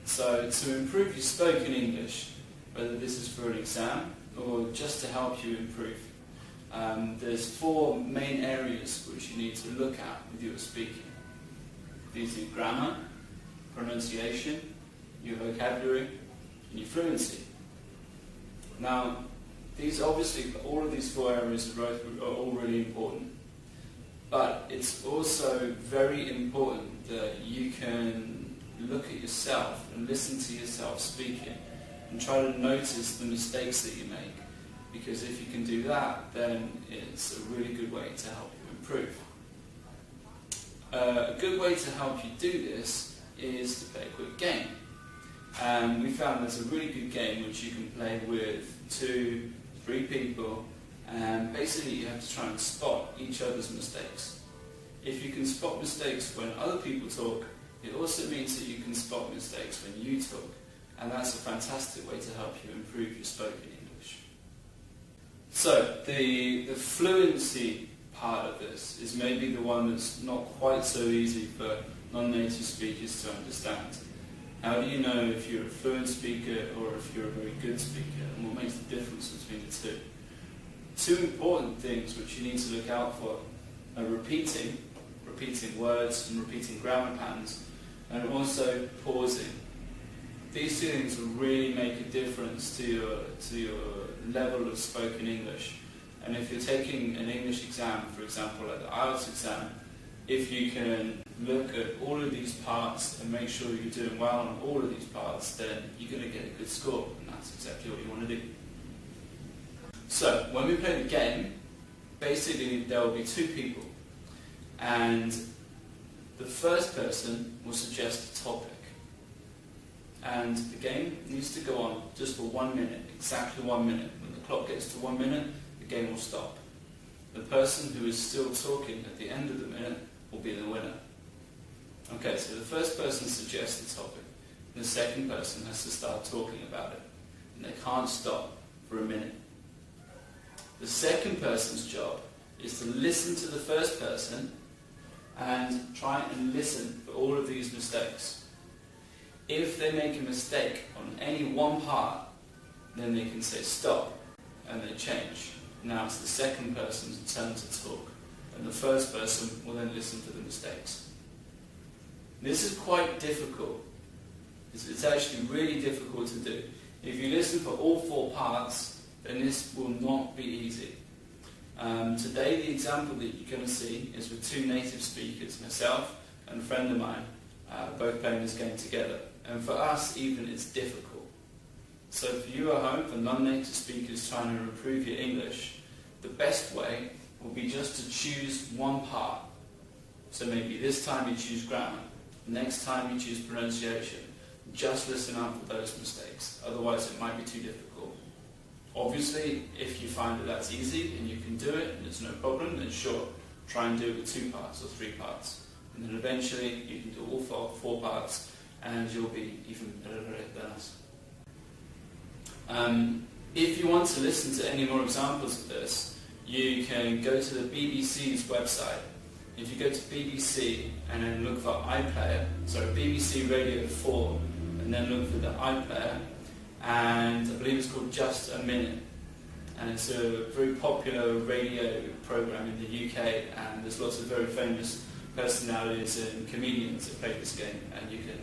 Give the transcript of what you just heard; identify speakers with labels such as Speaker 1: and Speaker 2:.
Speaker 1: So to improve your spoken English, whether this is for an exam or just to help you improve, there's 4 main areas which you need to look at with your speaking. These are grammar, pronunciation, your vocabulary, and your fluency. Now, all of these 4 areas are all really important. But it's also very important that you can look at yourself and listen to yourself speaking and try to notice the mistakes that you make. Because if you can do that, then it's a really good way to help you improve. A good way to help you do this is to play a quick game. We found there's a really good game which you can play with 2, 3 people, and basically you have to try and spot each other's mistakes. If you can spot mistakes when other people talk, it also means that you can spot mistakes when you talk, and that's a fantastic way to help you improve your spoken English. So the fluency part of this is maybe the one that's not quite so easy for non-native speakers to understand. How do you know if you're a fluent speaker or if you're a very good speaker, and what makes the difference between the two? 2 important things which you need to look out for are repeating words and repeating grammar patterns, and also pausing. These 2 things will really make a difference to your level of spoken English. And if you're taking an English exam, for example, like the IELTS exam, if you can look at all of these parts and make sure you're doing well on all of these parts, then you're going to get a good score, and that's exactly what you want to do. So, when we play the game, basically there will be 2 people, and the first person will suggest a topic. And the game needs to go on just for 1 minute, exactly 1 minute. When the clock gets to 1 minute, the game will stop. The person who is still talking at the end of the minute will be the winner. Okay, so the first person suggests the topic. The second person has to start talking about it. And they can't stop for a minute. The second person's job is to listen to the first person and try and listen for all of these mistakes. If they make a mistake on any one part, then they can say stop and they change. Now it's the second person's turn to talk, and the first person will then listen for the mistakes. This is quite difficult. It's actually really difficult to do. If you listen for all 4 parts, then this will not be easy. Today the example that you're going to see is with 2 native speakers, myself and a friend of mine, both playing this game together. And for us even it's difficult. So for you at home, for non-native speakers trying to improve your English, the best way will be just to choose one part. So maybe this time you choose grammar, next time you choose pronunciation. Just listen out for those mistakes, otherwise it might be too difficult. Obviously, if you find that that's easy and you can do it and it's no problem, then sure, try and do it with 2 parts or 3 parts. And then eventually you can do all 4 parts and you'll be even better than us. If you want to listen to any more examples of this, you can go to the BBC's website. If you go to BBC and then look for iPlayer, so BBC Radio 4, and then look for the iPlayer, and I believe it's called Just a Minute. And it's a very popular radio program in the UK, and there's lots of very famous personalities and comedians that play this game, and you can